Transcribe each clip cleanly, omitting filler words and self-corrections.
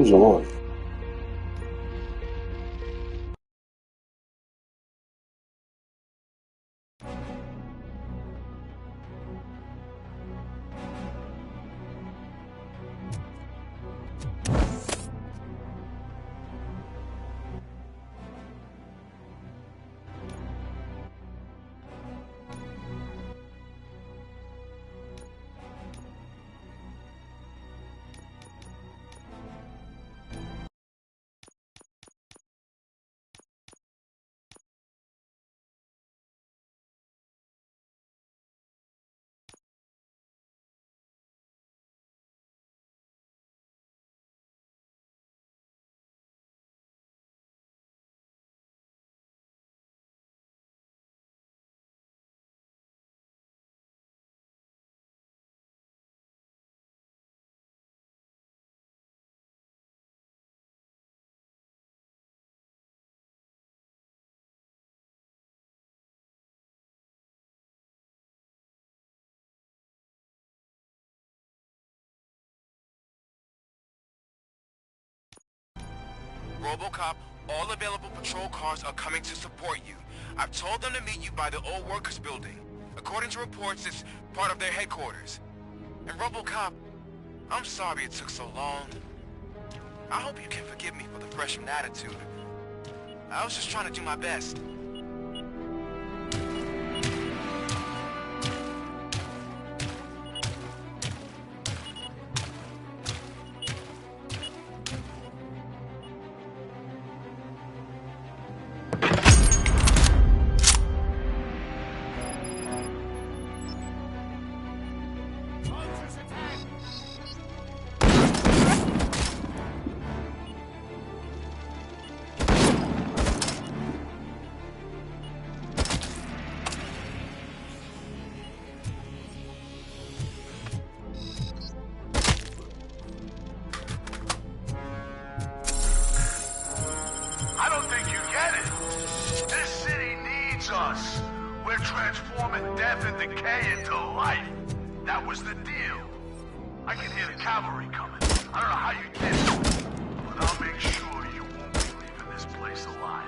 o zaman. Robo Cop, all available patrol cars are coming to support you. I've told them to meet you by the old workers building. According to reports, it's part of their headquarters. And Robo Cop, I'm sorry it took so long. I hope you can forgive me for the freshman attitude. I was just trying to do my best. I don't think you get it. This city needs us. We're transforming death and decay into life. That was the deal. I can hear the cavalry coming. I don't know how you did it, but I'll make sure you won't be leaving this place alive.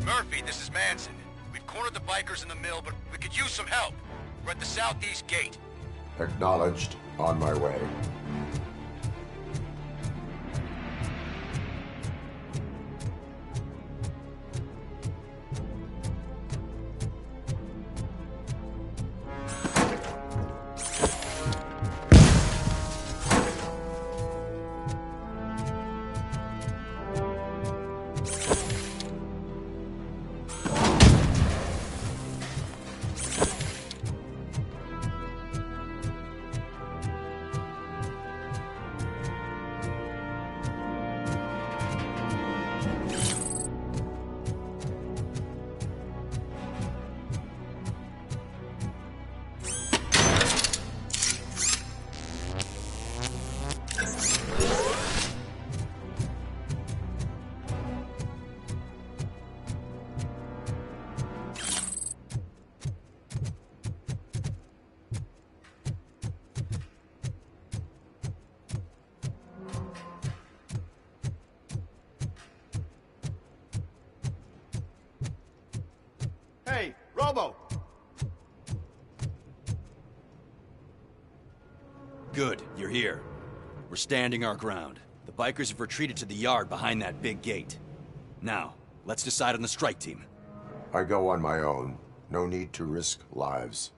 Murphy, this is Manson. We've cornered the bikers in the mill, but we could use some help. We're at the southeast gate. Acknowledged. On my way. Hey, Robo! Good, you're here. We're standing our ground. The bikers have retreated to the yard behind that big gate. Now, let's decide on the strike team. I go on my own. No need to risk lives.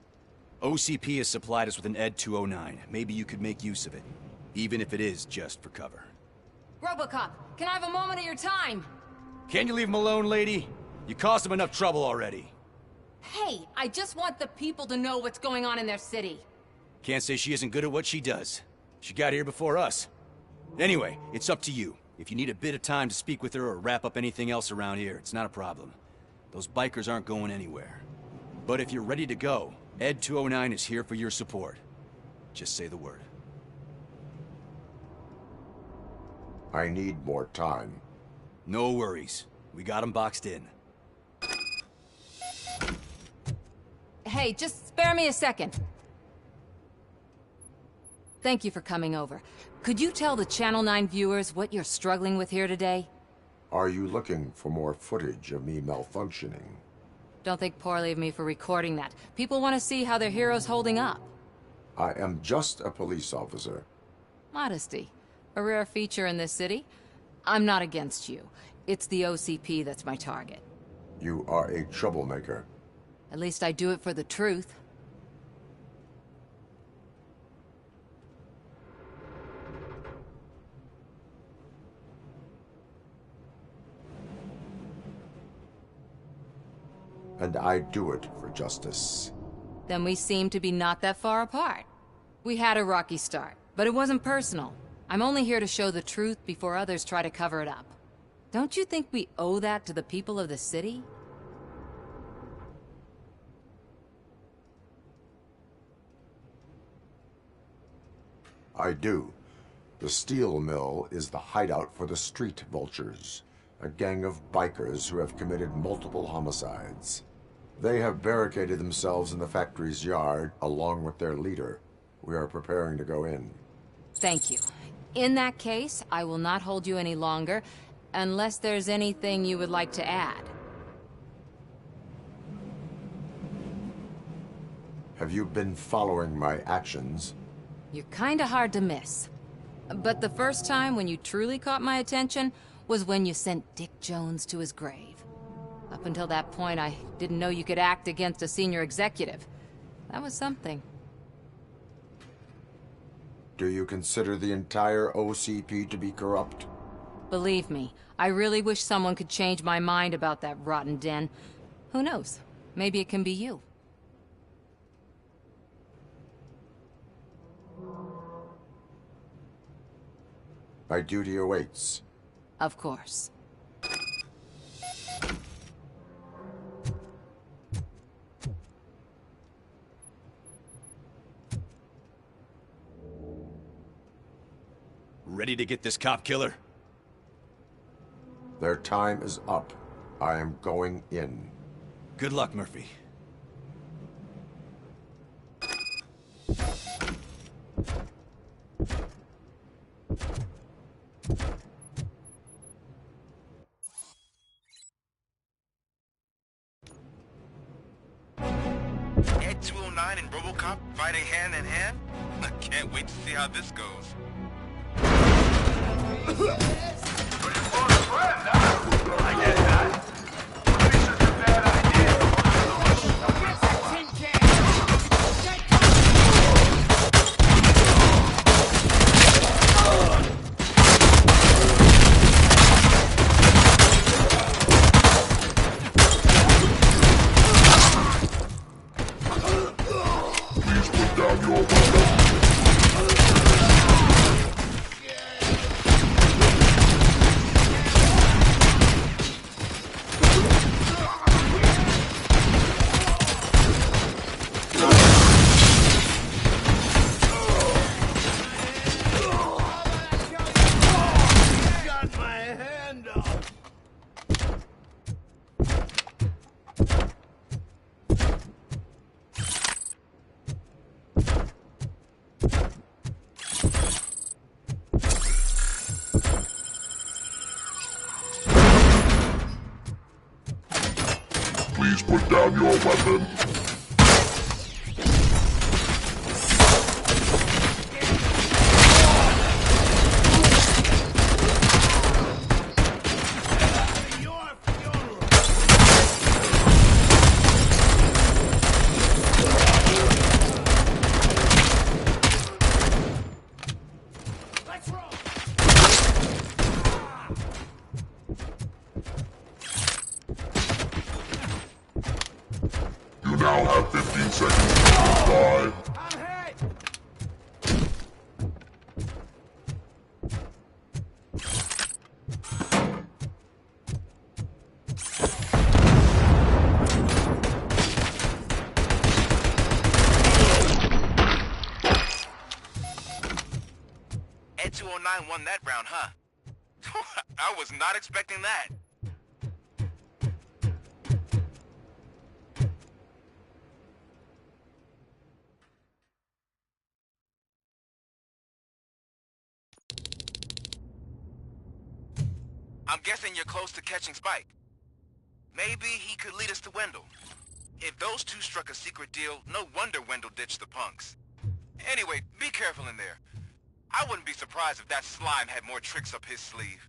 OCP has supplied us with an ED 209. Maybe you could make use of it, even if it is just for cover. Robo Cop, can I have a moment of your time? Can you leave him alone, lady? You caused him enough trouble already. Hey, I just want the people to know what's going on in their city. Can't say she isn't good at what she does. She got here before us. Anyway, it's up to you. If you need a bit of time to speak with her or wrap up anything else around here, it's not a problem. Those bikers aren't going anywhere. But if you're ready to go, ED 209 is here for your support. Just say the word. I need more time. No worries. We got them boxed in. Hey, just spare me a second. Thank you for coming over. Could you tell the Channel 9 viewers what you're struggling with here today? Are you looking for more footage of me malfunctioning? Don't think poorly of me for recording that. People want to see how their hero's holding up. I am just a police officer. Modesty. A rare feature in this city. I'm not against you. It's the OCP that's my target. You are a troublemaker. At least I do it for the truth. And I do it for justice. Then we seem to be not that far apart. We had a rocky start, but it wasn't personal. I'm only here to show the truth before others try to cover it up. Don't you think we owe that to the people of the city? I do. The steel mill is the hideout for the street vultures, a gang of bikers who have committed multiple homicides. They have barricaded themselves in the factory's yard, along with their leader. We are preparing to go in. Thank you. In that case, I will not hold you any longer, unless there's anything you would like to add. Have you been following my actions? You're kinda hard to miss. But the first time when you truly caught my attention was when you sent Dick Jones to his grave. Up until that point, I didn't know you could act against a senior executive. That was something. Do you consider the entire OCP to be corrupt? Believe me, I really wish someone could change my mind about that rotten den. Who knows? Maybe it can be you. My duty awaits. Of course. Ready to get this cop killer? Their time is up. I am going in. Good luck, Murphy. Ed 209 and Robo Cop fighting hand in hand? I can't wait to see how this goes. But you lost a friend, huh? I get that. Would be such a bad idea Please put down your weapon. Got my hand up. Please put down your weapon. Your funeral. Let's roll. You now have 15 seconds to comply. I'm hit. Ed 209 won that round, huh? I was not expecting that. I'm guessing you're close to catching Spike. Maybe he could lead us to Wendell. If those two struck a secret deal, no wonder Wendell ditched the punks. Anyway, be careful in there. I wouldn't be surprised if that slime had more tricks up his sleeve.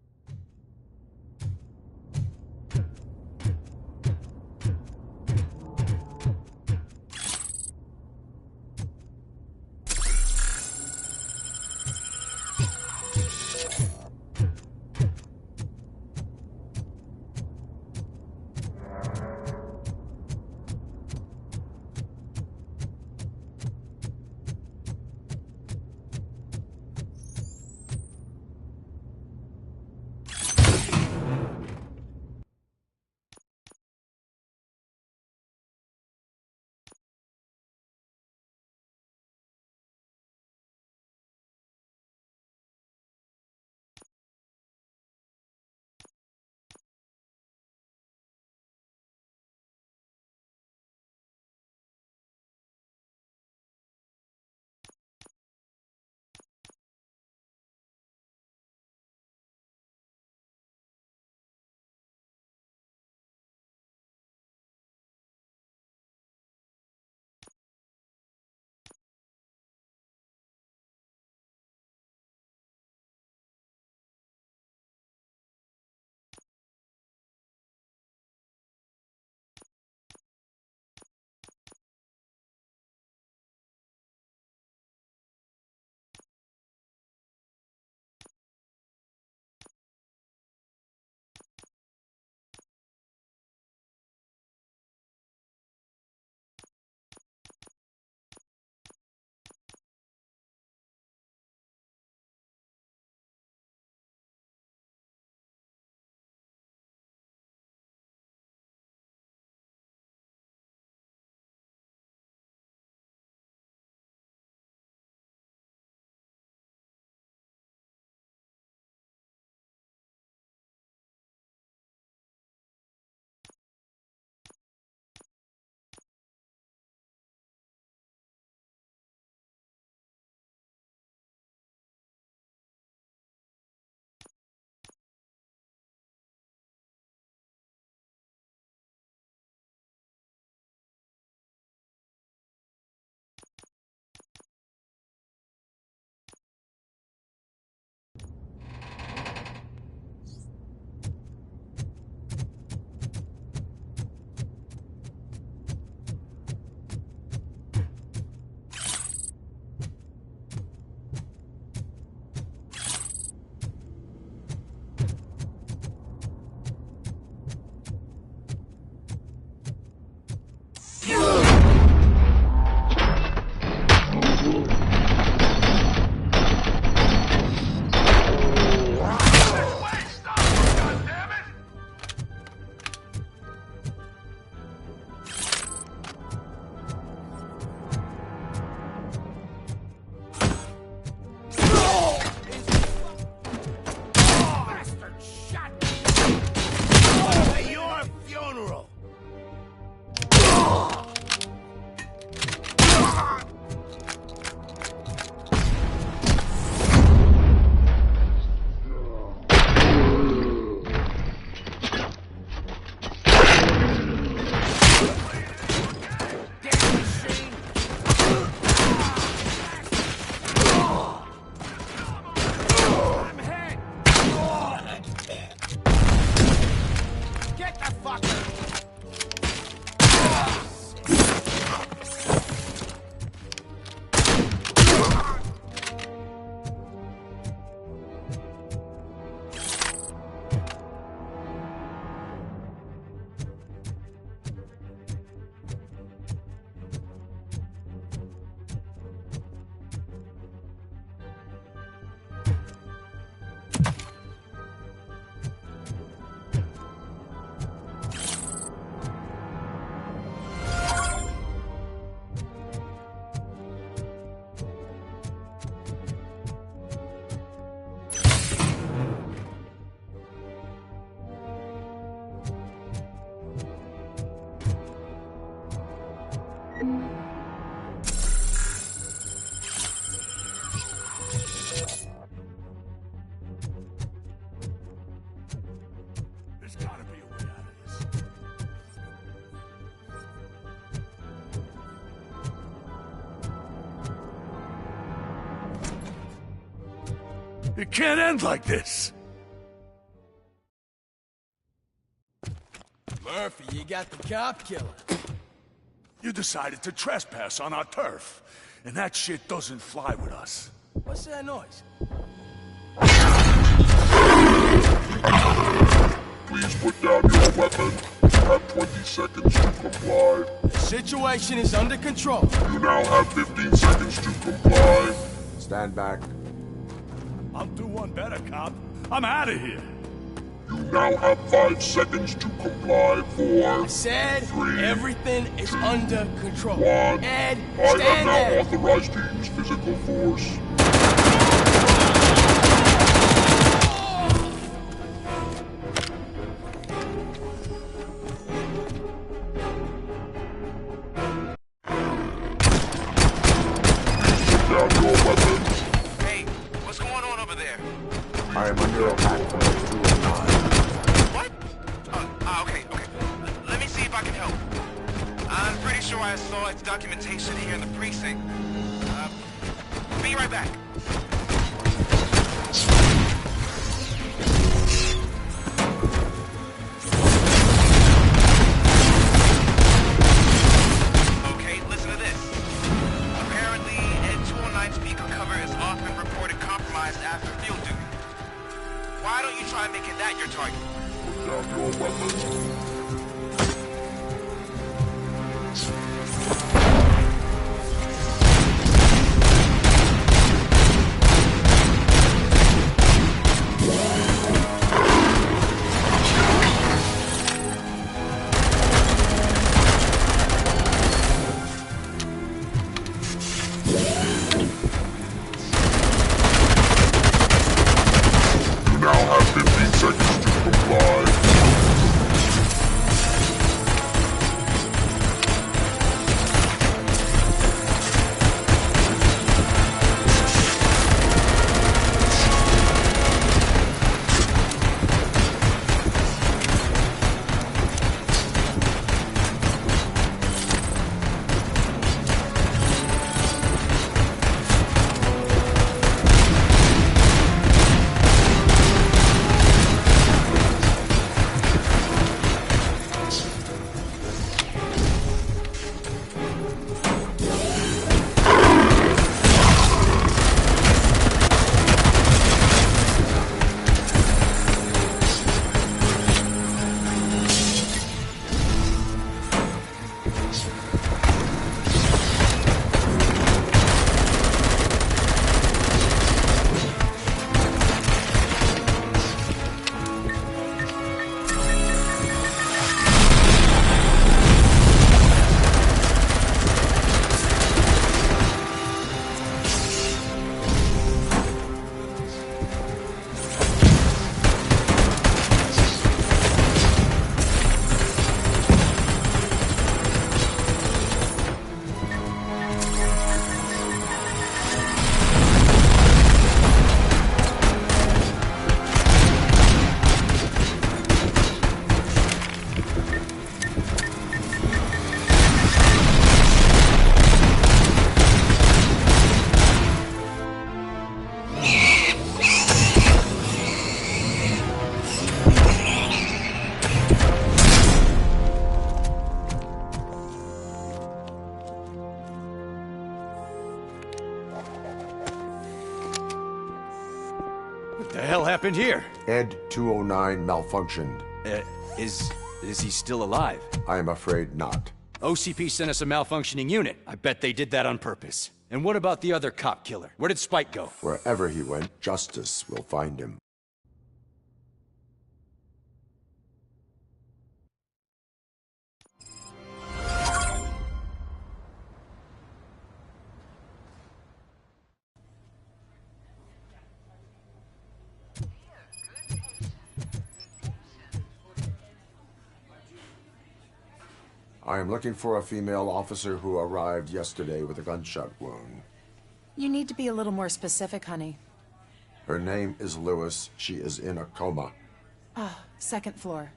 It can't end like this. Murphy, you got the cop killer. You decided to trespass on our turf, and that shit doesn't fly with us. What's that noise? Please put down your weapon. You have 20 seconds to comply. The situation is under control. You now have 15 seconds to comply. Stand back. I'll do one better, cop. I'm out of here. You now have 5 seconds to comply. 4, Said 3, everything is under control. 1. Ed, I am stand now there. authorized to use physical force. Put down your weapons. Hey, what's going on over there? I am under attack from the 209. What? Okay. Let me see if I can help. I'm pretty sure I saw its documentation here in the precinct. Be right back. Okay, listen to this. Apparently, Ed 209's beacon cover is often reported compromised after field duty. Why don't you try making that your target? Put down your weapons. You now have 15 seconds to comply. What the hell happened here? Ed 209 malfunctioned. Is he still alive? I am afraid not. OCP sent us a malfunctioning unit. I bet they did that on purpose. And what about the other cop killer? Where did Spike go? Wherever he went, justice will find him. I am looking for a female officer who arrived yesterday with a gunshot wound. You need to be a little more specific, honey. Her name is Lewis. She is in a coma. Second floor.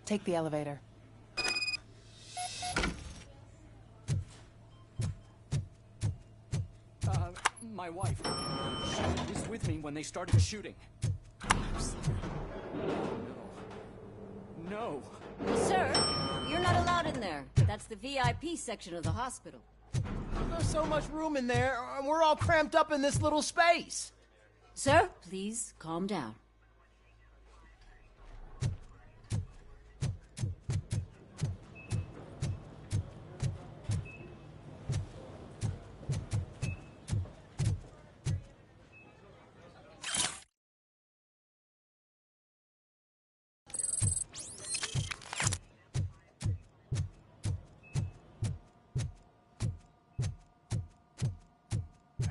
Take the elevator. My wife. She's with me when they started shooting. No. Sir, you're not allowed in there. That's the VIP section of the hospital. There's so much room in there, and we're all cramped up in this little space. Sir, please calm down.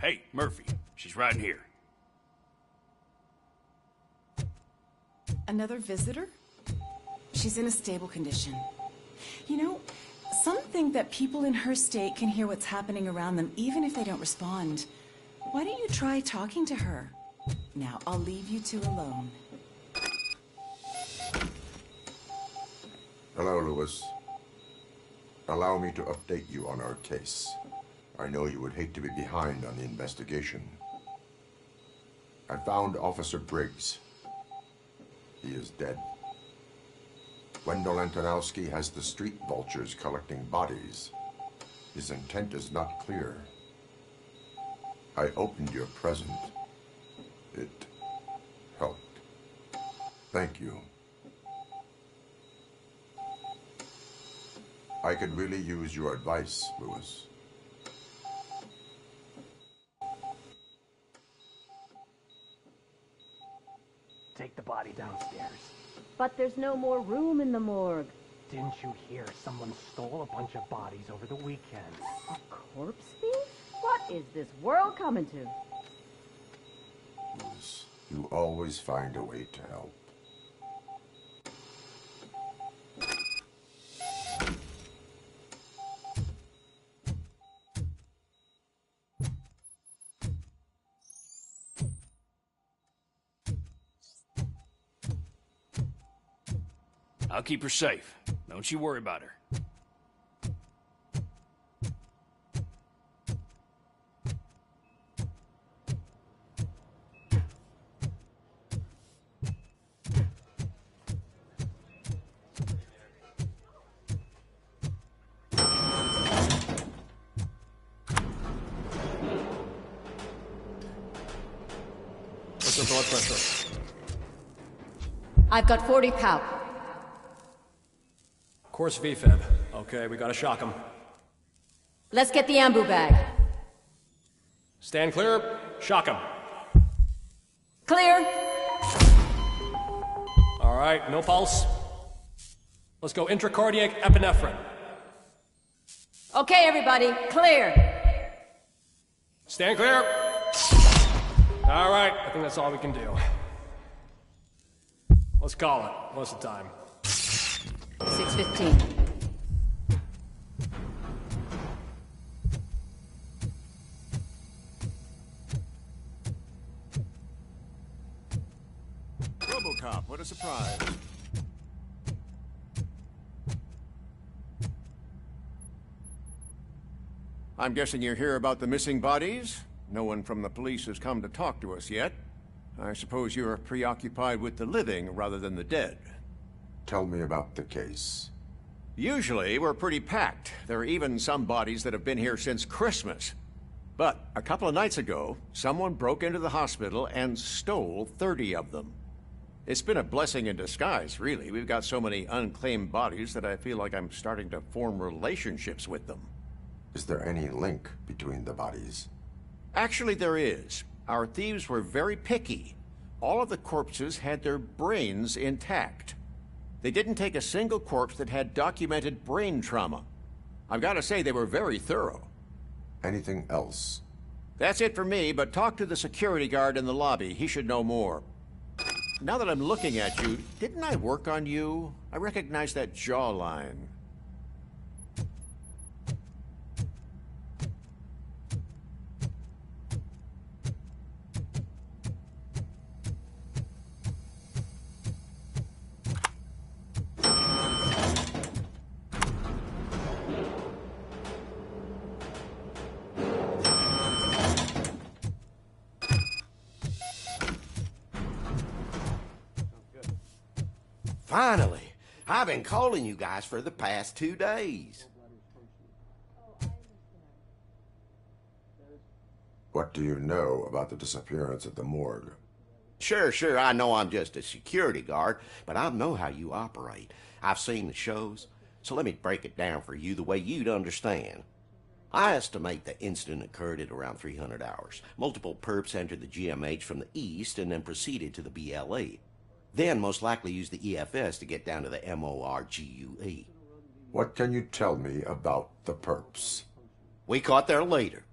Hey, Murphy. She's right here. Another visitor? She's in a stable condition. You know, some think that people in her state can hear what's happening around them even if they don't respond. Why don't you try talking to her? Now, I'll leave you two alone. Hello, Lewis. Allow me to update you on our case. I know you would hate to be behind on the investigation. I found Officer Briggs. He is dead. Wendell Antonowski has the street vultures collecting bodies. His intent is not clear. I opened your present. It helped. Thank you. I could really use your advice, Lewis. Take the body downstairs. But there's no more room in the morgue. Didn't you hear someone stole a bunch of bodies over the weekend? A corpse thief? What is this world coming to? Lewis, you always find a way to help. I'll keep her safe. Don't you worry about her. What's her blood pressure? I've got 40 pow. Course VFib. Okay, we gotta shock him. Let's get the ambu bag. Stand clear. Shock him. Clear. All right, no pulse. Let's go intracardiac epinephrine. Okay, everybody, clear. Stand clear. All right, I think that's all we can do. Let's call it. What's the time? 6:15. Robo Cop, what a surprise. I'm guessing you're here about the missing bodies? No one from the police has come to talk to us yet. I suppose you're preoccupied with the living rather than the dead. Tell me about the case. Usually, we're pretty packed. There are even some bodies that have been here since Christmas. But a couple of nights ago, someone broke into the hospital and stole 30 of them. It's been a blessing in disguise, really. We've got so many unclaimed bodies that I feel like I'm starting to form relationships with them. Is there any link between the bodies? Actually, there is. Our thieves were very picky. All of the corpses had their brains intact. They didn't take a single corpse that had documented brain trauma. I've got to say, they were very thorough. Anything else? That's it for me, but talk to the security guard in the lobby. He should know more. Now that I'm looking at you, didn't I work on you? I recognize that jawline. Finally. I've been calling you guys for the past 2 days. What do you know about the disappearance at the morgue? Sure, I know I'm just a security guard, but I know how you operate. I've seen the shows, so let me break it down for you the way you'd understand. I estimate the incident occurred at around 300 hours. Multiple perps entered the GMH from the east and then proceeded to the BLE. Then most likely used the EFS to get down to the MORGUE. What can you tell me about the perps? We caught their leader.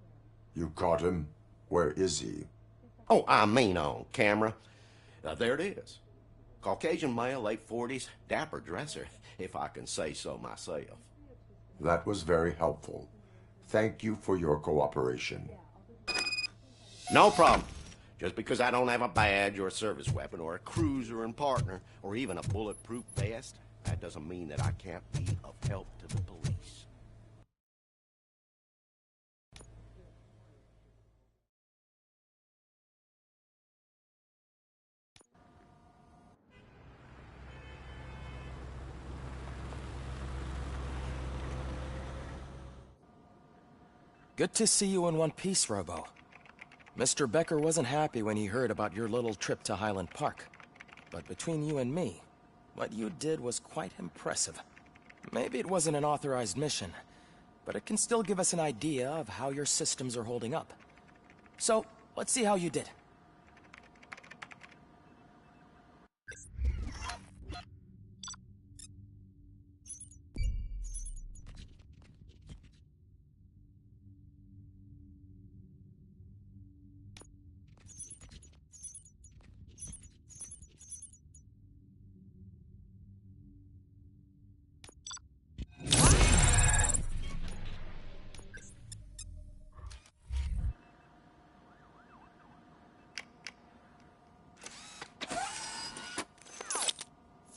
You caught him? Where is he? Oh, I mean on camera. There it is. Caucasian male, late 40s, dapper dresser, if I can say so myself. That was very helpful. Thank you for your cooperation. No problem. Just because I don't have a badge or a service weapon or a cruiser and partner or even a bulletproof vest, that doesn't mean that I can't be of help to the police. Good to see you in one piece, Robo. Mr. Becker wasn't happy when he heard about your little trip to Highland Park. But between you and me, what you did was quite impressive. Maybe it wasn't an authorized mission, but it can still give us an idea of how your systems are holding up. So, let's see how you did.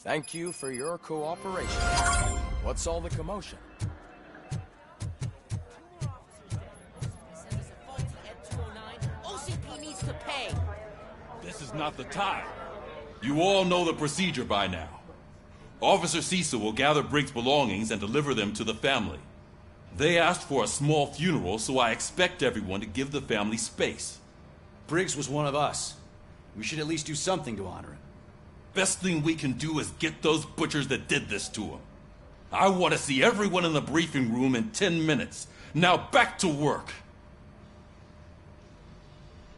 Thank you for your cooperation. What's all the commotion? OCP needs to pay. This is not the time. You all know the procedure by now. Officer Cecil will gather Briggs' belongings and deliver them to the family. They asked for a small funeral, so I expect everyone to give the family space. Briggs was one of us. We should at least do something to honor him. Best thing we can do is get those butchers that did this to him. I want to see everyone in the briefing room in 10 minutes. Now back to work.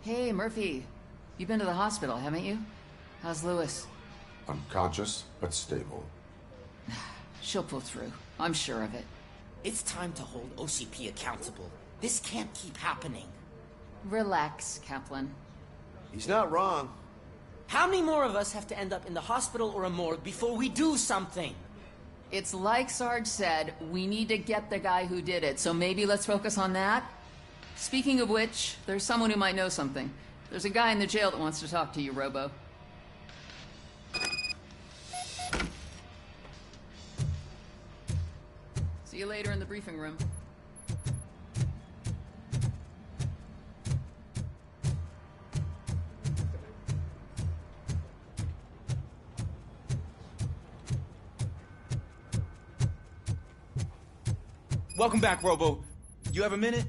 Hey, Murphy. You've been to the hospital, haven't you? How's Lewis? Unconscious, but stable. She'll pull through. I'm sure of it. It's time to hold OCP accountable. This can't keep happening. Relax, Kaplan. He's not wrong. How many more of us have to end up in the hospital or a morgue before we do something? It's like Sarge said, we need to get the guy who did it, so maybe let's focus on that? Speaking of which, there's someone who might know something. There's a guy in the jail that wants to talk to you, Robo. See you later in the briefing room. Welcome back, Robo. You have a minute?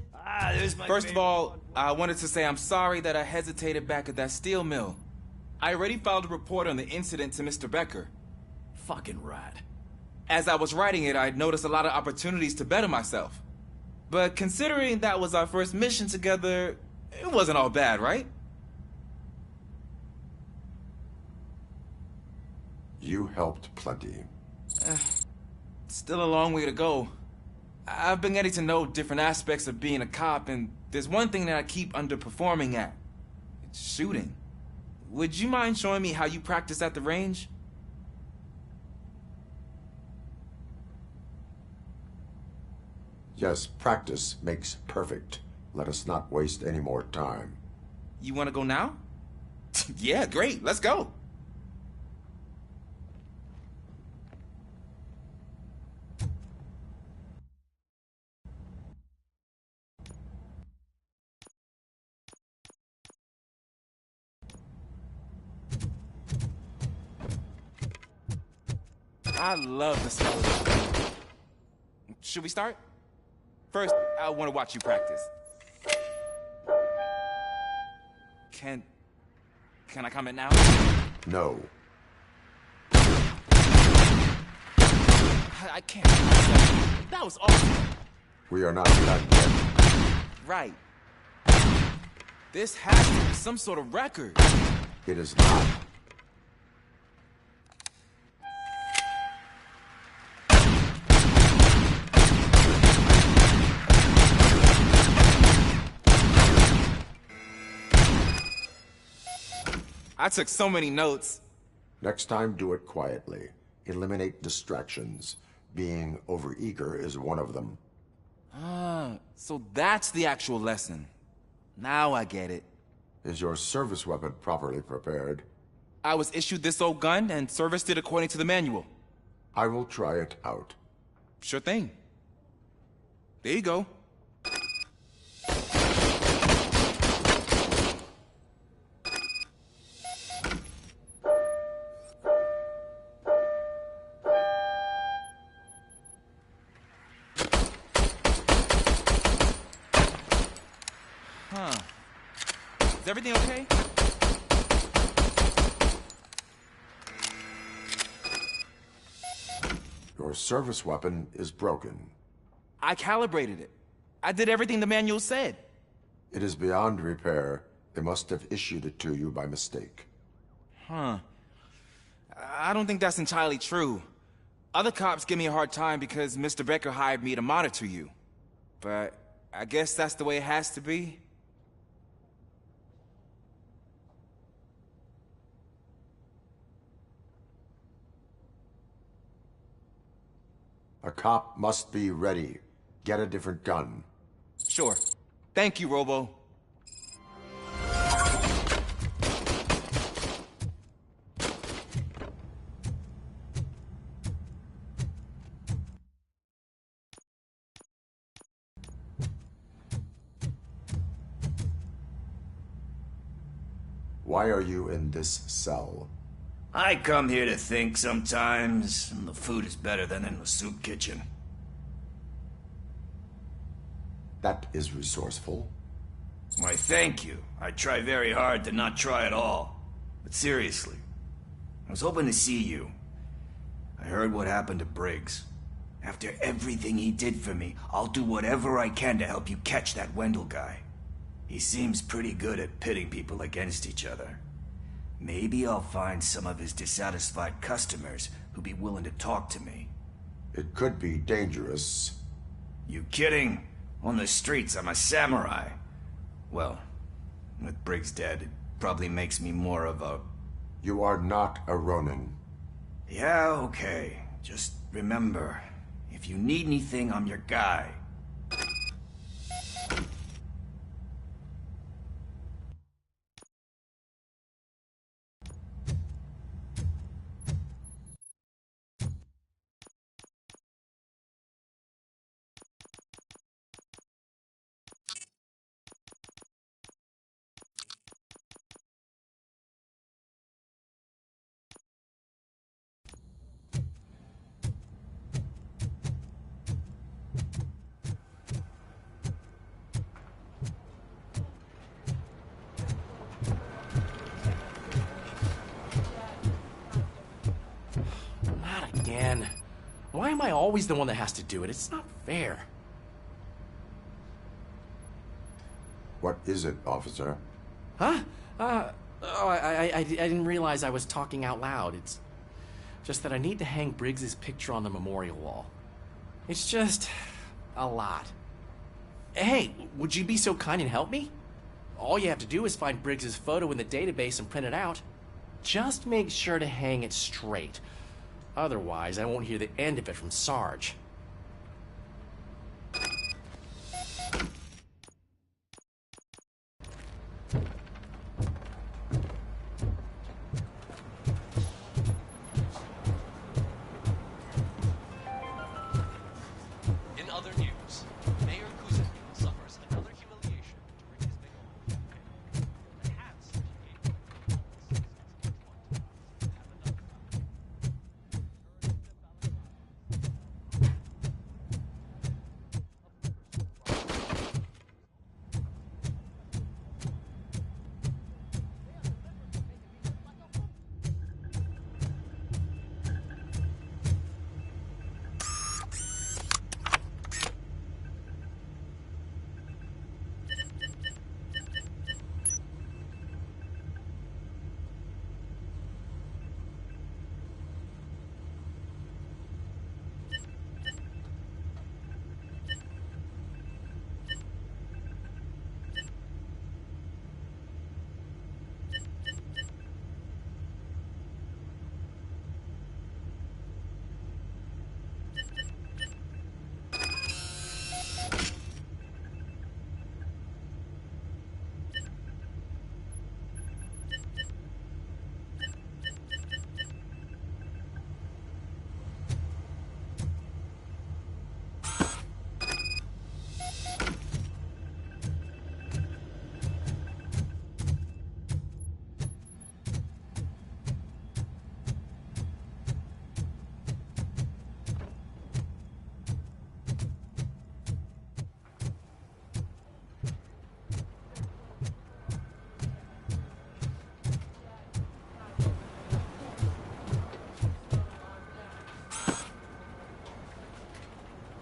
First of all, I wanted to say I'm sorry that I hesitated back at that steel mill. I already filed a report on the incident to Mr. Becker. Fucking rat. As I was writing it, I'd noticed a lot of opportunities to better myself. But considering that was our first mission together, it wasn't all bad, right? You helped plenty. Still a long way to go. I've been getting to know different aspects of being a cop, and there's one thing that I keep underperforming at. It's shooting. Would you mind showing me how you practice at the range? Yes, practice makes perfect. Let us not waste any more time. You want to go now? Yeah, great. Let's go. I love the smell of this. Should we start? First, I want to watch you practice. Can I comment now? No. I can't. That was awesome. We are not done yet. Right. This has to be some sort of record. It is not. I took so many notes. Next time, do it quietly. Eliminate distractions. Being overeager is one of them. Ah, so that's the actual lesson. Now I get it. Is your service weapon properly prepared? I was issued this old gun and serviced it according to the manual. I will try it out. Sure thing. There you go. Huh. Is everything okay? Your service weapon is broken. I calibrated it. I did everything the manual said. It is beyond repair. They must have issued it to you by mistake. Huh. I don't think that's entirely true. Other cops give me a hard time because Mr. Becker hired me to monitor you. But I guess that's the way it has to be. A cop must be ready. Get a different gun. Sure. Thank you, Robo. Why are you in this cell? I come here to think sometimes, and the food is better than in the soup kitchen. That is resourceful. Why, thank you. I try very hard to not try at all. But seriously, I was hoping to see you. I heard what happened to Briggs. After everything he did for me, I'll do whatever I can to help you catch that Wendell guy. He seems pretty good at pitting people against each other. Maybe I'll find some of his dissatisfied customers who'd be willing to talk to me. It could be dangerous. You kidding? On the streets, I'm a samurai. Well, with Briggs dead, it probably makes me more of a... You are not a Ronin. Yeah, okay. Just remember, if you need anything, I'm your guy. Again. Why am I always the one that has to do it? It's not fair. What is it, officer? Huh? I didn't realize I was talking out loud. It's just that I need to hang Briggs's picture on the memorial wall. It's just a lot. Hey, would you be so kind and help me? All you have to do is find Briggs's photo in the database and print it out. Just make sure to hang it straight. Otherwise, I won't hear the end of it from Sarge. In other news, Mayor Kuzin suffers another humiliation during his makeover. The hats he gave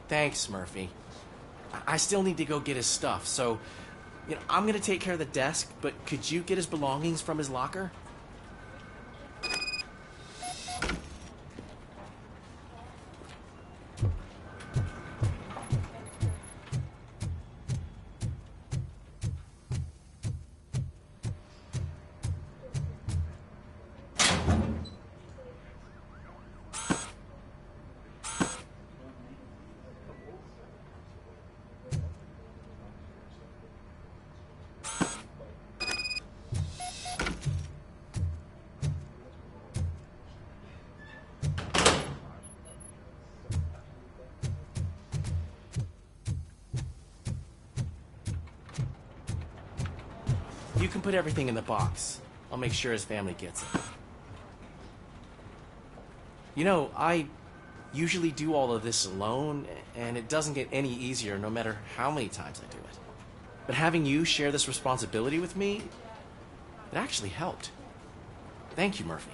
Thanks, Murphy. I still need to go get his stuff, so I'm gonna take care of the desk, but could you get his belongings from his locker? You can put everything in the box. I'll make sure his family gets it. I usually do all of this alone, and it doesn't get any easier no matter how many times I do it. But having you share this responsibility with me, it actually helped. Thank you, Murphy.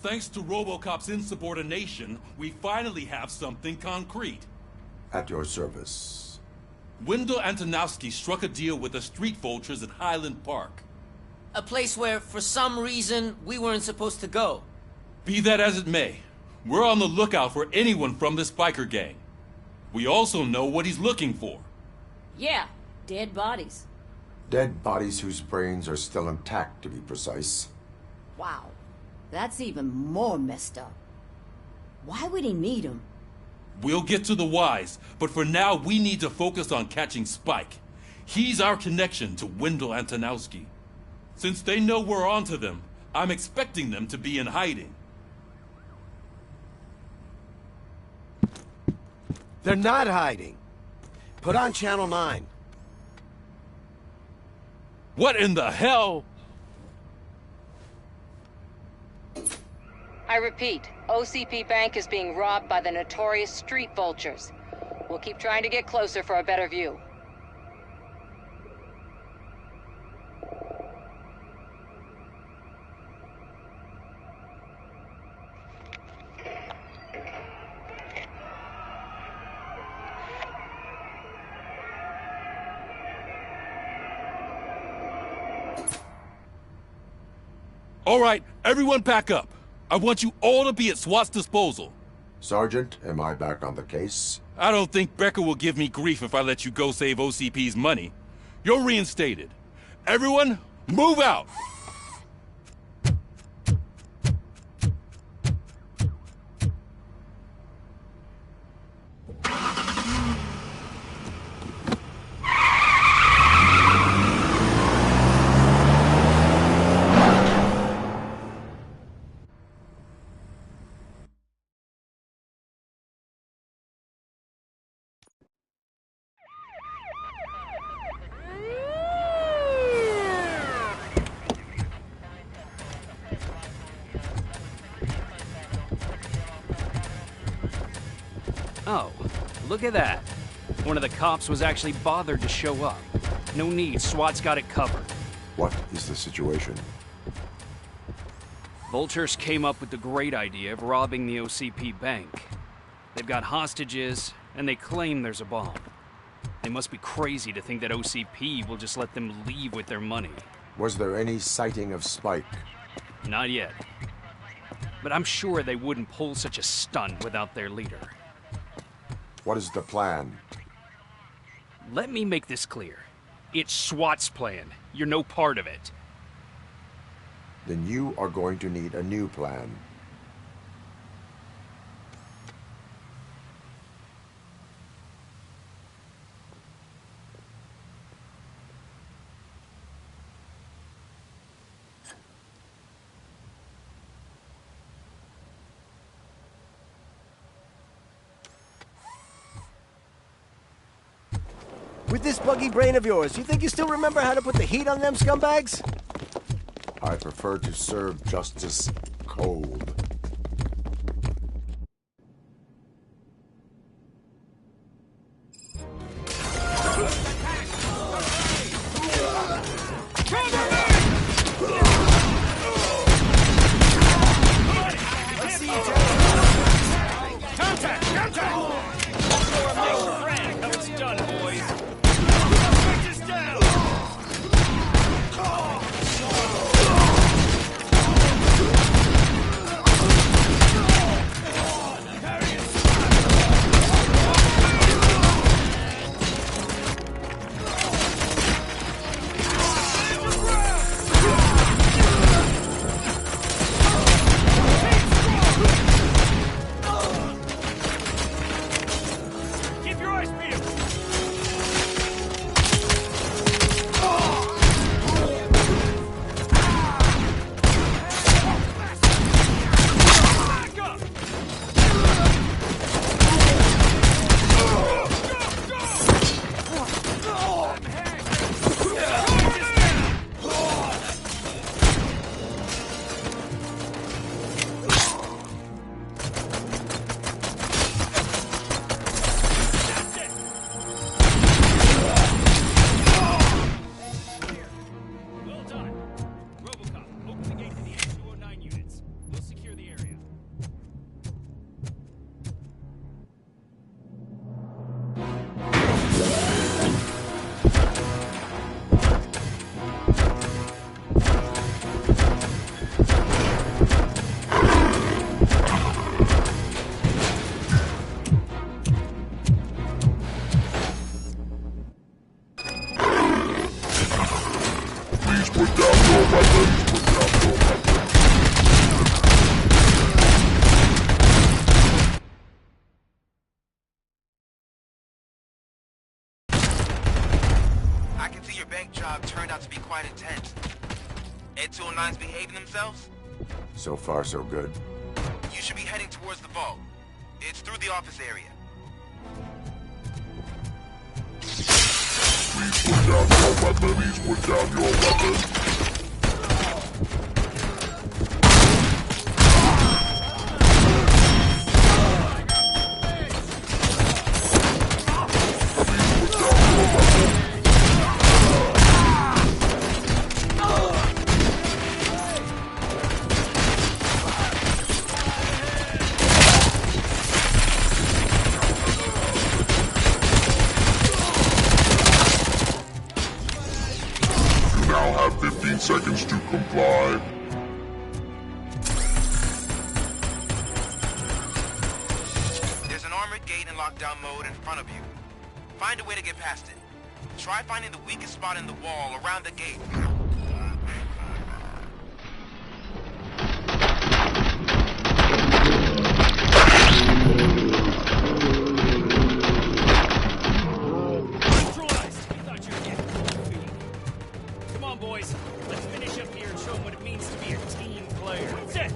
Thanks to Robo Cop's insubordination, we finally have something concrete. At your service. Wendell Antonowski struck a deal with the street vultures at Highland Park. A place where, for some reason, we weren't supposed to go. Be that as it may, we're on the lookout for anyone from this biker gang. We also know what he's looking for. Yeah, dead bodies. Dead bodies whose brains are still intact, to be precise. Wow, that's even more messed up. Why would he need them? We'll get to the whys, but for now we need to focus on catching Spike. He's our connection to Wendell Antonowski. Since they know we're onto them, I'm expecting them to be in hiding. They're not hiding. Put on Channel 9. What in the hell? I repeat, OCP Bank is being robbed by the notorious street vultures. We'll keep trying to get closer for a better view. All right, everyone pack up. I want you all to be at SWAT's disposal. Sergeant, am I back on the case? I don't think Becker will give me grief if I let you go save OCP's money. You're reinstated. Everyone, move out! Oh, look at that. One of the cops was actually bothered to show up. No need, SWAT's got it covered. What is the situation? Vultures came up with the great idea of robbing the OCP bank. They've got hostages, and they claim there's a bomb. They must be crazy to think that OCP will just let them leave with their money. Was there any sighting of Spike? Not yet. But I'm sure they wouldn't pull such a stunt without their leader. What is the plan? Let me make this clear. It's SWAT's plan. You're no part of it. Then you are going to need a new plan. With this buggy brain of yours, you think you still remember how to put the heat on them scumbags? I prefer to serve justice cold. Well done. Robo Cop, open the gate to the X-209 units. We'll secure the area. Please put down your weapons. Put down your weapons. I can see your bank job turned out to be quite intense. Ed 209's behaving themselves? So far, so good. You should be heading towards the vault. It's through the office area. Please put down your weapon. Please put down your weapon. You now have 15 seconds to comply. There's an armored gate in lockdown mode in front of you. Find a way to get past it. Try finding the weakest spot in the wall around the gate. Neutralized! You thought you were getting cold feet. Come on, boys. Let's finish up here and show them what it means to be a team player. That's it!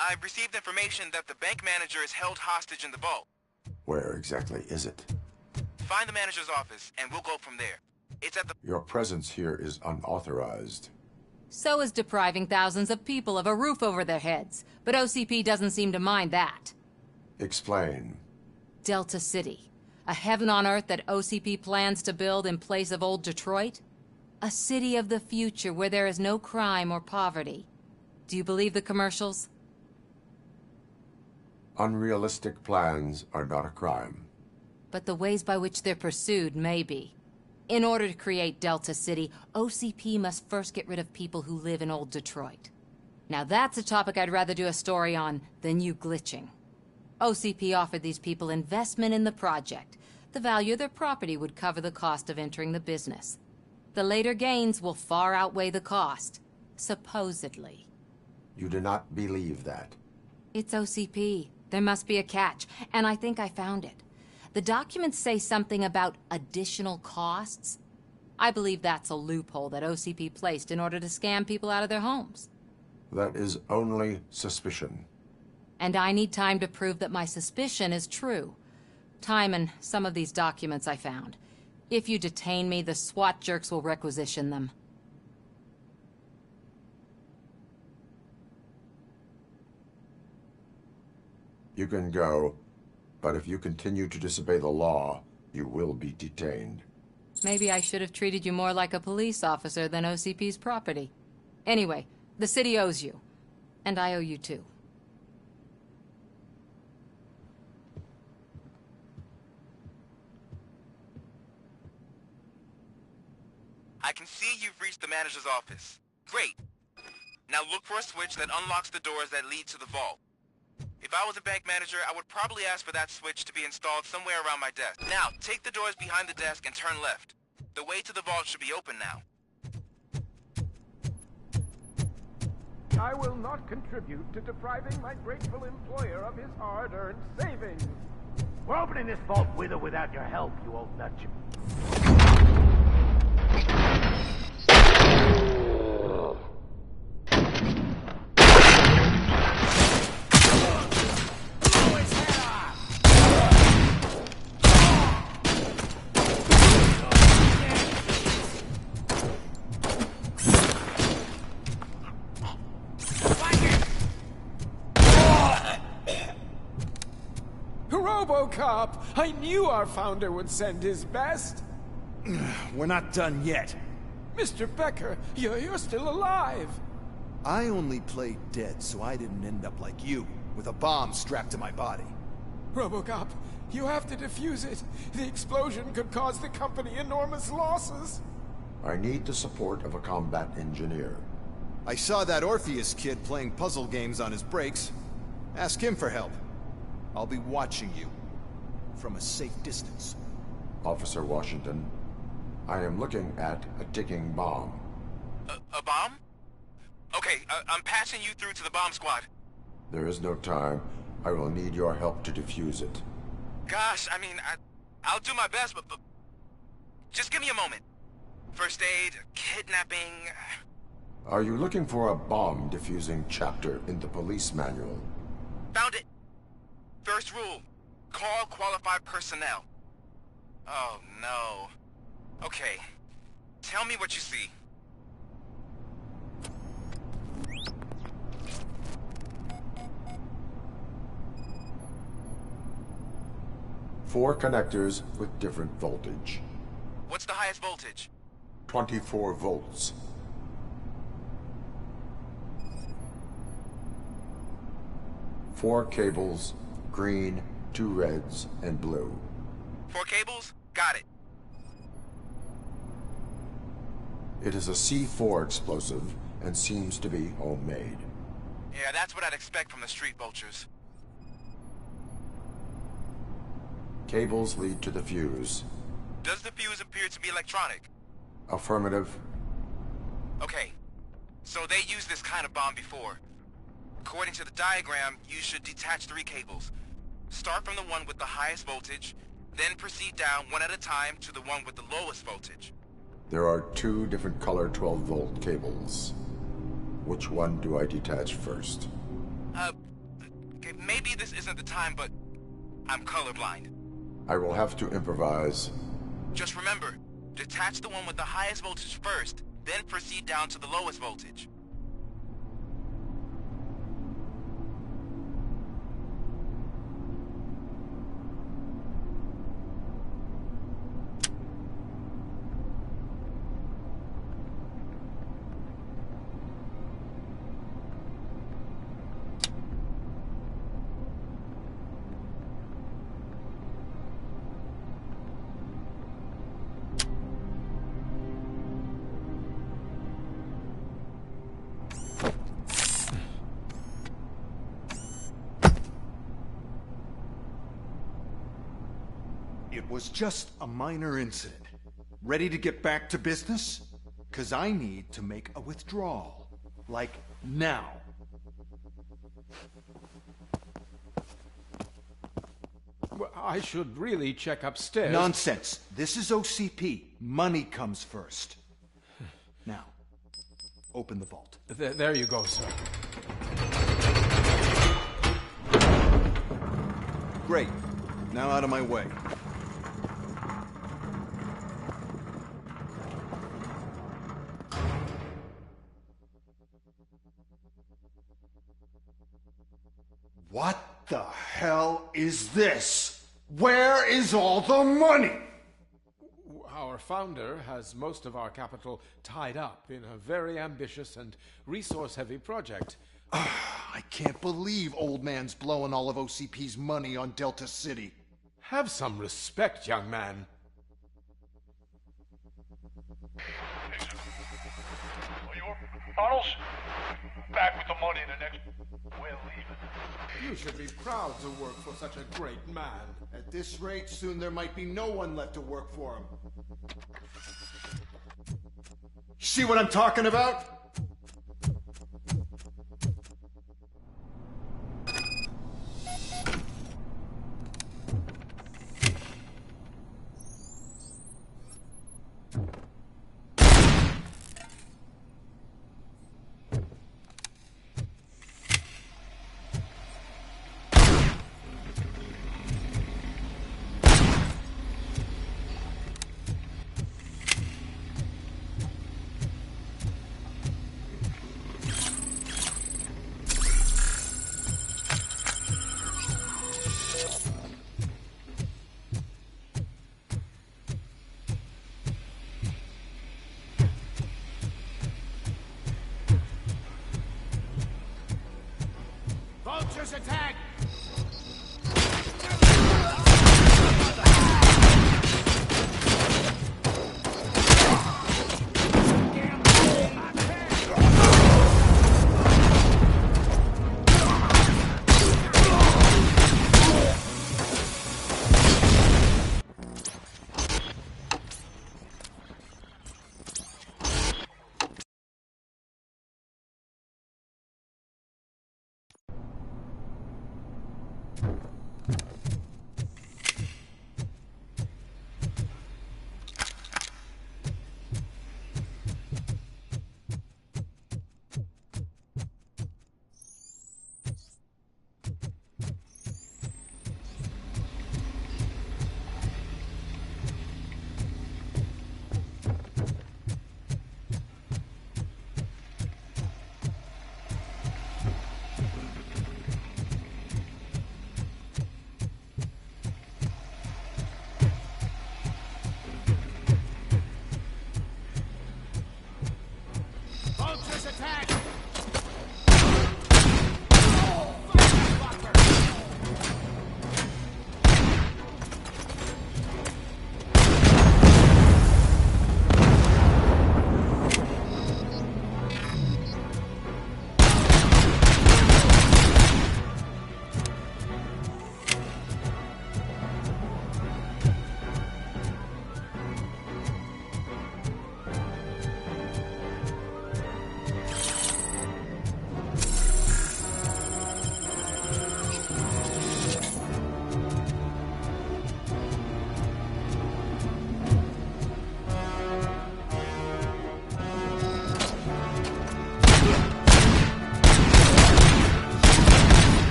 I've received information that the bank manager is held hostage in the vault. Where exactly is it? Find the manager's office, and we'll go from there. It's at the... Your presence here is unauthorized. So is depriving thousands of people of a roof over their heads. But OCP doesn't seem to mind that. Explain. Delta City. A heaven on earth that OCP plans to build in place of old Detroit? A city of the future where there is no crime or poverty. Do you believe the commercials? Unrealistic plans are not a crime. But the ways by which they're pursued may be. In order to create Delta City, OCP must first get rid of people who live in old Detroit. Now that's a topic I'd rather do a story on than you glitching. OCP offered these people investment in the project. The value of their property would cover the cost of entering the business. The later gains will far outweigh the cost. Supposedly. You do not believe that. It's OCP. There must be a catch, and I think I found it. The documents say something about additional costs. I believe that's a loophole that OCP placed in order to scam people out of their homes. That is only suspicion. And I need time to prove that my suspicion is true. Time and some of these documents I found. If you detain me, the SWAT jerks will requisition them. You can go, but if you continue to disobey the law, you will be detained. Maybe I should have treated you more like a police officer than OCP's property. Anyway, the city owes you. And I owe you too. I can see you've reached the manager's office. Great. Now look for a switch that unlocks the doors that lead to the vault. If I was a bank manager, I would probably ask for that switch to be installed somewhere around my desk. Now, take the doors behind the desk and turn left. The way to the vault should be open now. I will not contribute to depriving my grateful employer of his hard-earned savings. We're opening this vault with or without your help, you old nutjob. Robo Cop! I knew our founder would send his best! We're not done yet. Mr. Becker, you're still alive! I only played dead so I didn't end up like you, with a bomb strapped to my body. RoboCop, you have to defuse it. The explosion could cause the company enormous losses. I need the support of a combat engineer. I saw that Orpheus kid playing puzzle games on his breaks. Ask him for help. I'll be watching you. From a safe distance. Officer Washington, I am looking at a ticking bomb. A bomb? Okay, I'm passing you through to the bomb squad. There is no time. I will need your help to defuse it. Gosh, I mean, I'll do my best, but just give me a moment. First aid, kidnapping... Are you looking for a bomb defusing chapter in the police manual? Found it. First rule, call qualified personnel. Oh, no. Okay, tell me what you see. Four connectors with different voltage. What's the highest voltage? 24 volts. Four cables, green, 2 reds, and blue. 4 cables? Got it. It is a C4 explosive and seems to be homemade. Yeah, that's what I'd expect from the street vultures. Cables lead to the fuse. Does the fuse appear to be electronic? Affirmative. Okay, so they used this kind of bomb before. According to the diagram, you should detach 3 cables. Start from the one with the highest voltage, then proceed down one at a time to the one with the lowest voltage. There are 2 different color 12-volt cables. Which one do I detach first? isn't the time, but I'm colorblind. I will have to improvise. Just remember, detach the one with the highest voltage first, then proceed down to the lowest voltage. It was just a minor incident. Ready to get back to business? 'Cause I need to make a withdrawal. Like, now. Well, I should really check upstairs. Nonsense. This is OCP. Money comes first. Now, open the vault. There you go, sir. Great. Now out of my way. What the hell is this? Where is all the money? Our founder has most of our capital tied up in a very ambitious and resource-heavy project. I can't believe old man's blowing all of OCP's money on Delta City. Have some respect, young man. Bottles? Back with the money in the next... We're leaving. You should be proud to work for such a great man. At this rate, soon there might be no one left to work for him. See what I'm talking about? Vultures attack!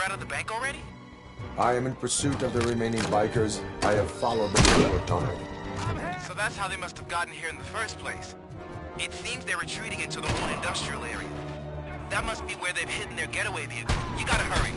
out of the bank already? I am in pursuit of the remaining bikers. I have followed them through a tunnel. So that's how they must have gotten here in the first place. It seems they're retreating into the old industrial area. That must be where they've hidden their getaway vehicle. You gotta hurry.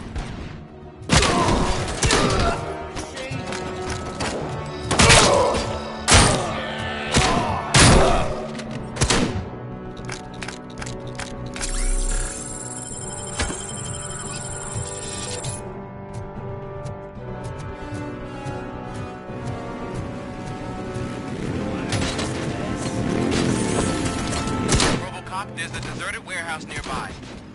Robo Cop, there's a deserted warehouse nearby.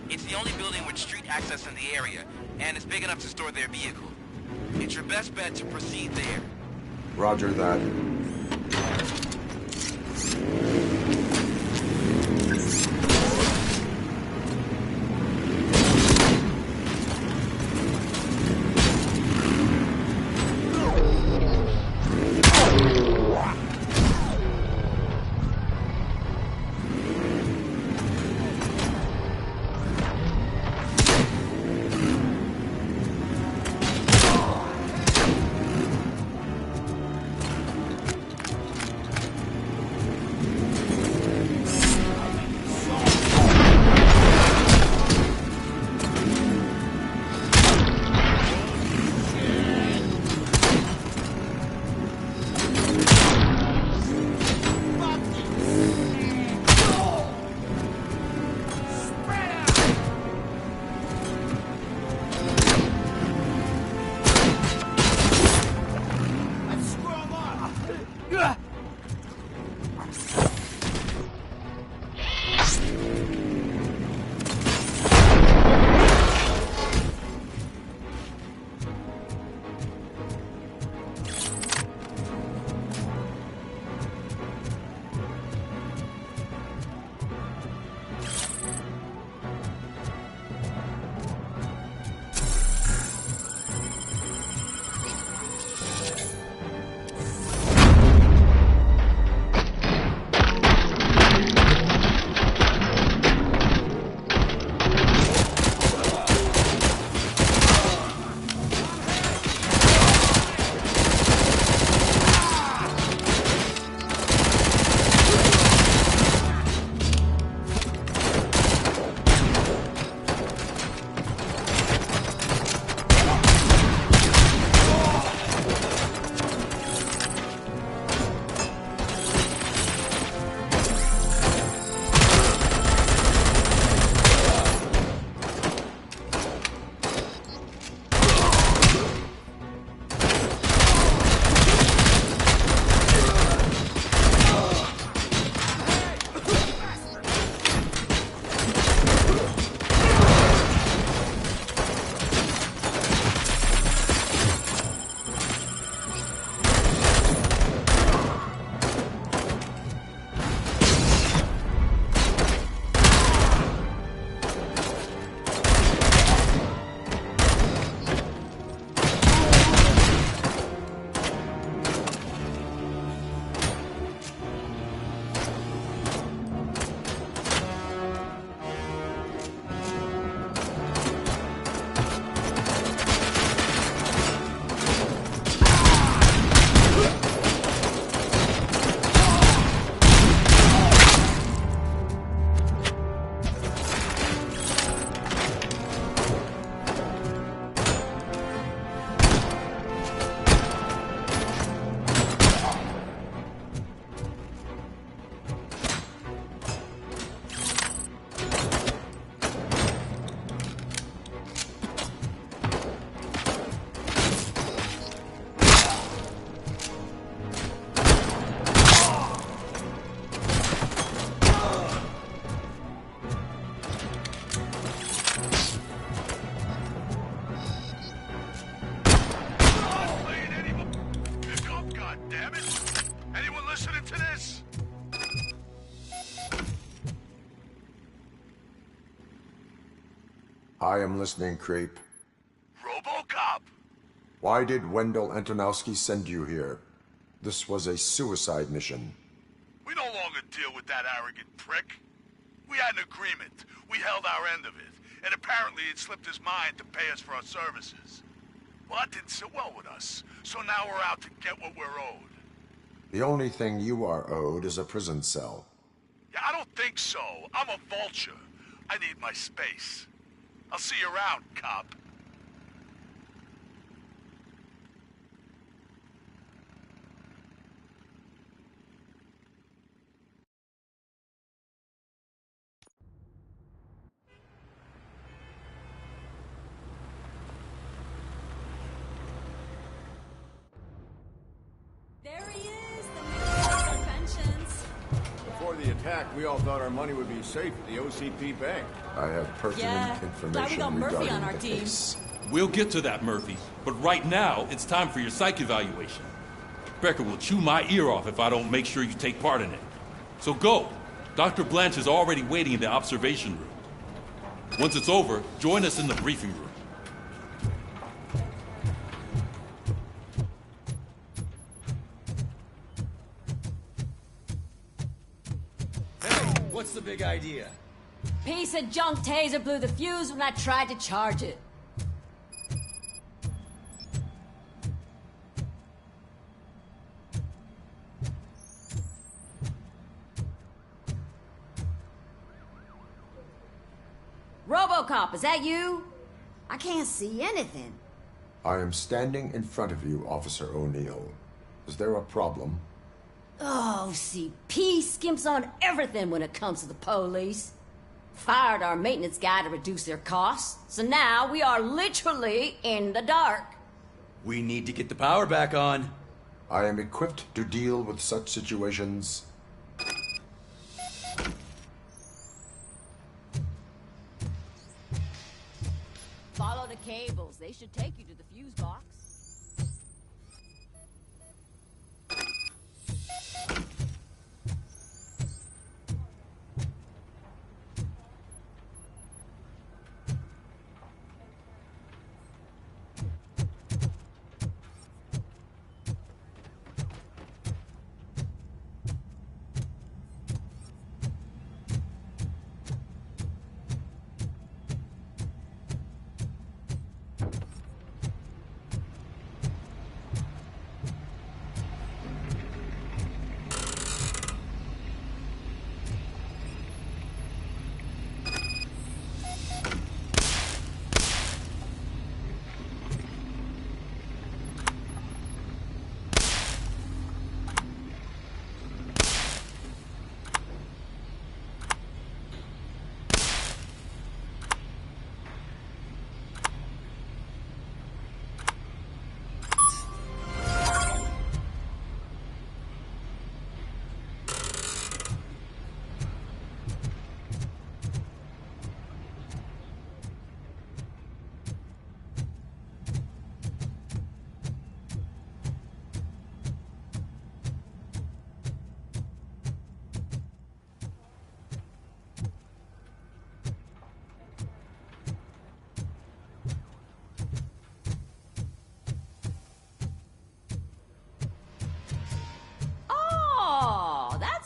It's the only building with street access in the area, and it's big enough to store their vehicle. It's your best bet to proceed there. Roger that. I am listening, creep. Robo Cop! Why did Wendell Antonowski send you here? This was a suicide mission. We no longer deal with that arrogant prick. We had an agreement. We held our end of it. and apparently it slipped his mind to pay us for our services. Well, that didn't sit well with us, so now we're out to get what we're owed. The only thing you are owed is a prison cell. Yeah, I don't think so. I'm a vulture. I need my space. I'll see you around, cop. There he is, the man of pensions. Before the attack, we all thought our money would be safe at the OCP bank. I have pertinent information we got Murphy regarding on our the team. case. We'll get to that, Murphy. But right now, it's time for your psych evaluation. Becker will chew my ear off if I don't make sure you take part in it. So go. Dr. Blanche is already waiting in the observation room. Once it's over, join us in the briefing room. What's the big idea? Piece of junk taser blew the fuse when I tried to charge it. Robo Cop, is that you? I can't see anything. I am standing in front of you, Officer O'Neill. Is there a problem? Oh, CP skimps on everything when it comes to the police. Fired our maintenance guy to reduce their costs, so now we are literally in the dark. We need to get the power back on. I am equipped to deal with such situations. Follow the cables. They should take you to the fuse box.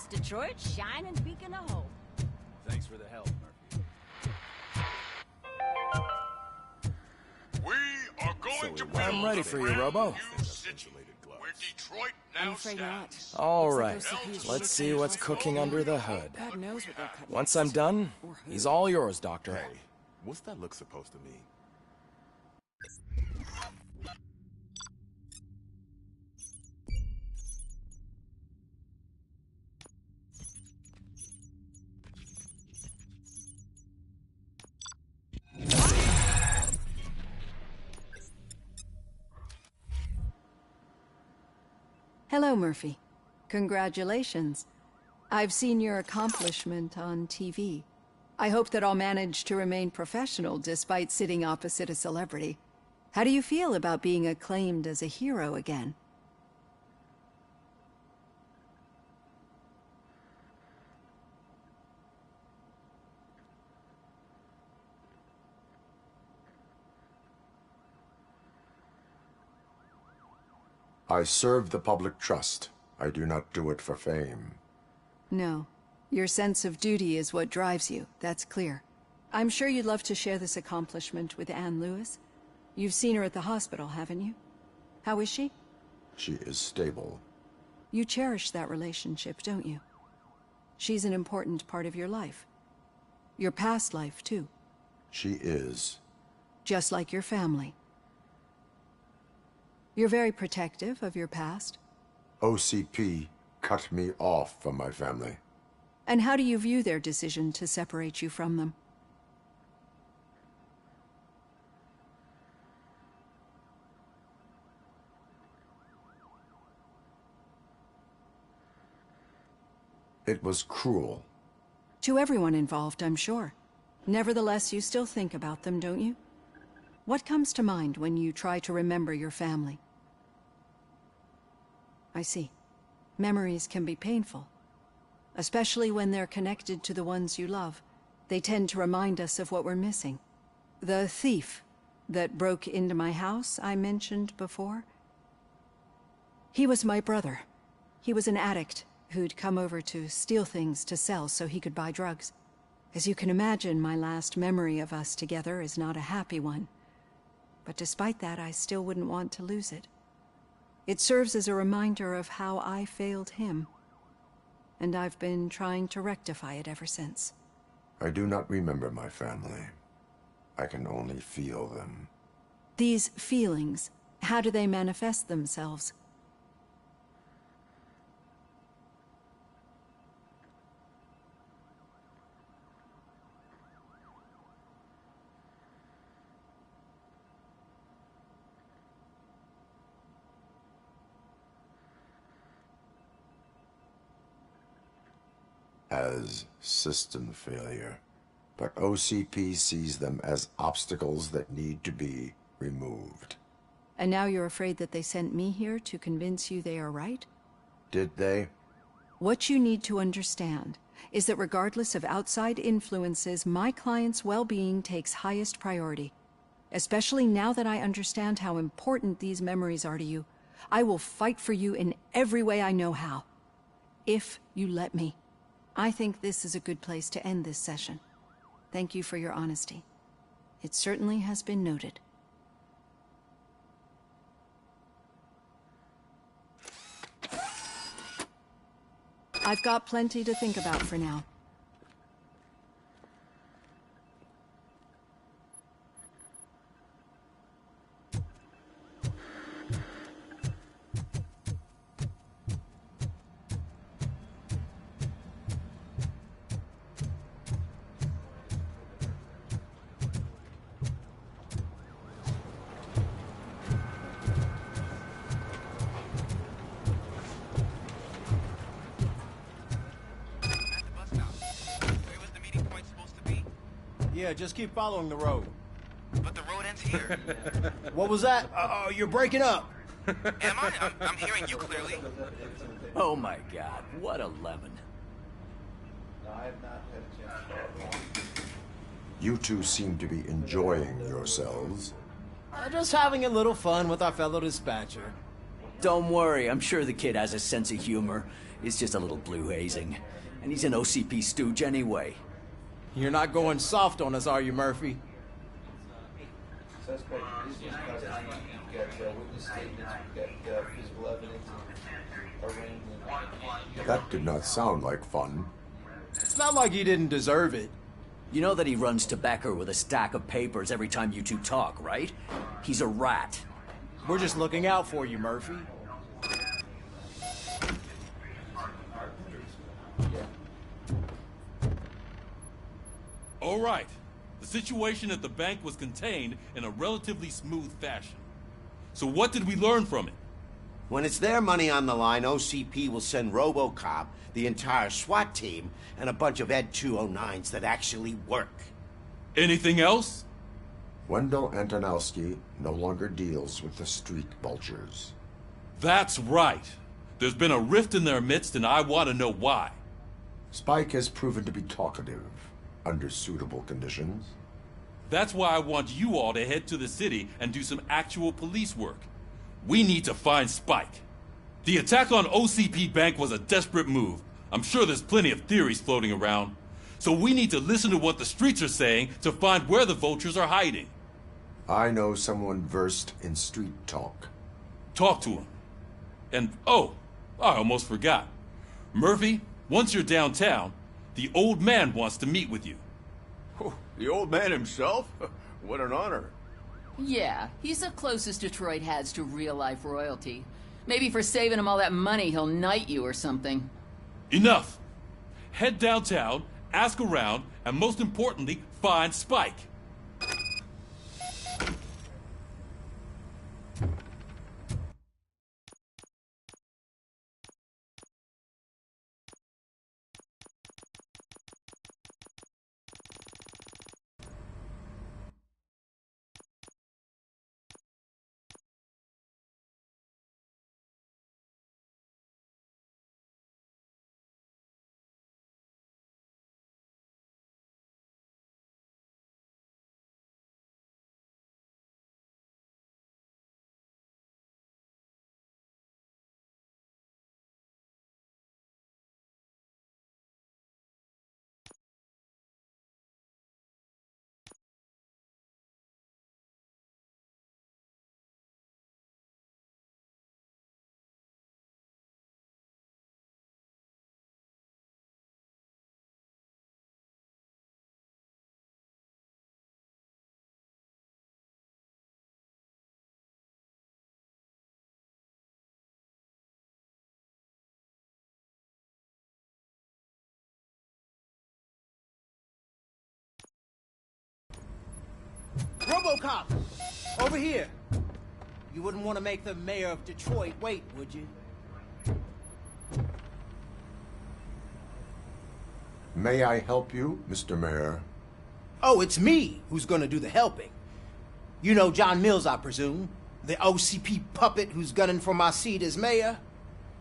Detroit's shining beacon of hope. Thanks for the help, Murphy. We are going to build I'm ready for you, Robo. where Detroit I'm now afraid not. stands. All right, Looks like OCP is let's see what's cooking under the hood. God knows what they're cutting. Once I'm done, he's all yours, Doctor. Hey, what's that look supposed to mean? Hello, Murphy. Congratulations. I've seen your accomplishment on TV. I hope that I'll manage to remain professional despite sitting opposite a celebrity. How do you feel about being acclaimed as a hero again? I serve the public trust. I do not do it for fame. No. Your sense of duty is what drives you, that's clear. I'm sure you'd love to share this accomplishment with Anne Lewis. You've seen her at the hospital, haven't you? How is she? She is stable. You cherish that relationship, don't you? She's an important part of your life. Your past life, too. She is. Just like your family. You're very protective of your past. OCP cut me off from my family. And how do you view their decision to separate you from them? It was cruel. To everyone involved, I'm sure. Nevertheless, you still think about them, don't you? What comes to mind when you try to remember your family? I see. Memories can be painful. Especially when they're connected to the ones you love. They tend to remind us of what we're missing. The thief that broke into my house I mentioned before? He was my brother. He was an addict who'd come over to steal things to sell so he could buy drugs. As you can imagine, my last memory of us together is not a happy one. But despite that, I still wouldn't want to lose it. It serves as a reminder of how I failed him. And I've been trying to rectify it ever since. I do not remember my family. I can only feel them. These feelings, how do they manifest themselves? As system failure. But OCP sees them as obstacles that need to be removed. And now you're afraid that they sent me here to convince you they are right? Did they? What you need to understand is that regardless of outside influences, my client's well-being takes highest priority. Especially now that I understand how important these memories are to you. I will fight for you in every way I know how. If you let me. I think this is a good place to end this session. Thank you for your honesty. It certainly has been noted. I've got plenty to think about for now. Yeah, just keep following the road. But the road ends here. What was that? You're breaking up. Am I? I'm hearing you clearly. Oh my god, what a lemon. You two seem to be enjoying yourselves. Just having a little fun with our fellow dispatcher. Don't worry, I'm sure the kid has a sense of humor. It's just a little blue hazing. And he's an OCP stooge anyway. You're not going soft on us, are you, Murphy? That did not sound like fun. It's not like he didn't deserve it. You know that he runs to Becker with a stack of papers every time you two talk, right? He's a rat. We're just looking out for you, Murphy. All right. The situation at the bank was contained in a relatively smooth fashion. So what did we learn from it? When it's their money on the line, OCP will send Robo Cop, the entire SWAT team, and a bunch of Ed 209s that actually work. Anything else? Wendell Antonowski no longer deals with the street vultures. That's right. There's been a rift in their midst, and I want to know why. Spike has proven to be talkative, under suitable conditions. That's why I want you all to head to the city and do some actual police work. We need to find Spike. The attack on OCP Bank was a desperate move. I'm sure there's plenty of theories floating around. So we need to listen to what the streets are saying to find where the vultures are hiding. I know someone versed in street talk. Talk to him. And, oh, I almost forgot. Murphy, once you're downtown, the old man wants to meet with you. Oh, the old man himself? What an honor. Yeah, he's the closest Detroit has to real-life royalty. Maybe for saving him all that money, he'll knight you or something. Enough! Head downtown, ask around, and most importantly, find Spike. Robo Cop! Over here! You wouldn't want to make the mayor of Detroit wait, would you? May I help you, Mr. Mayor? Oh, it's me who's gonna do the helping. You know John Mills, I presume? The OCP puppet who's gunning for my seat as mayor?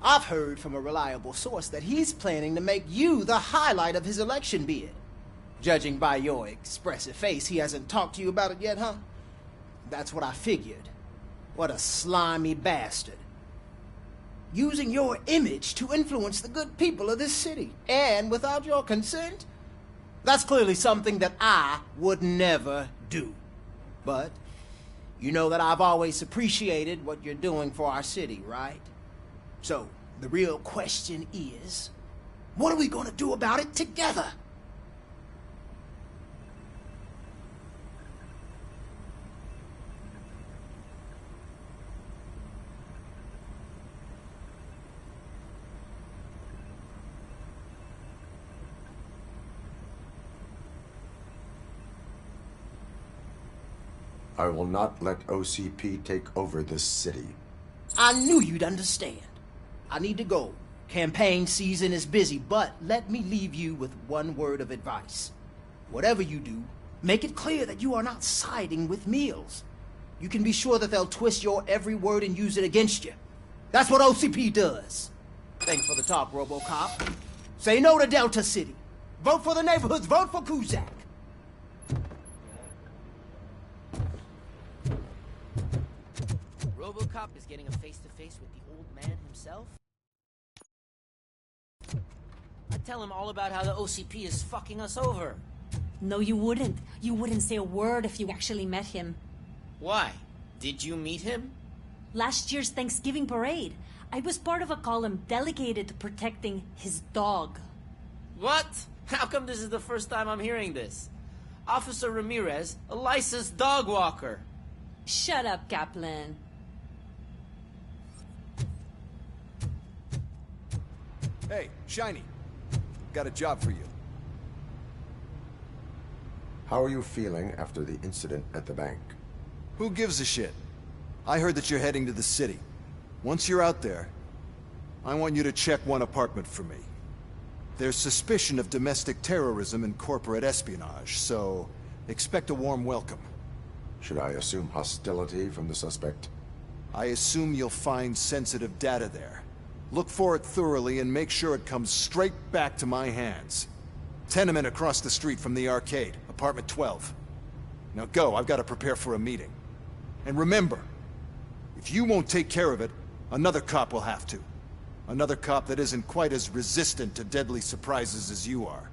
I've heard from a reliable source that he's planning to make you the highlight of his election bid. Judging by your expressive face, he hasn't talked to you about it yet, huh? That's what I figured. What a slimy bastard. Using your image to influence the good people of this city, and without your consent? That's clearly something that I would never do. But you know that I've always appreciated what you're doing for our city, right? So, the real question is, what are we gonna do about it together? I will not let OCP take over this city. I knew you'd understand. I need to go. Campaign season is busy, but let me leave you with one word of advice. Whatever you do, make it clear that you are not siding with Mills. You can be sure that they'll twist your every word and use it against you. That's what OCP does. Thanks for the talk, Robo Cop. Say no to Delta City. Vote for the neighborhoods. Vote for Kuzak. RoboCop is getting a face-to-face with the old man himself? I'd tell him all about how the OCP is fucking us over. No, you wouldn't. You wouldn't say a word if you actually met him. Why? Did you meet him? Last year's Thanksgiving parade, I was part of a column dedicated to protecting his dog. What? How come this is the first time I'm hearing this? Officer Ramirez, a licensed dog walker. Shut up, Kaplan. Hey, Shiny. Got a job for you. How are you feeling after the incident at the bank? Who gives a shit? I heard that you're heading to the city. Once you're out there, I want you to check one apartment for me. There's suspicion of domestic terrorism and corporate espionage, so expect a warm welcome. Should I assume hostility from the suspect? I assume you'll find sensitive data there. Look for it thoroughly and make sure it comes straight back to my hands. Tenement across the street from the arcade, apartment 12. Now go, I've got to prepare for a meeting. And remember, if you won't take care of it, another cop will have to. Another cop that isn't quite as resistant to deadly surprises as you are.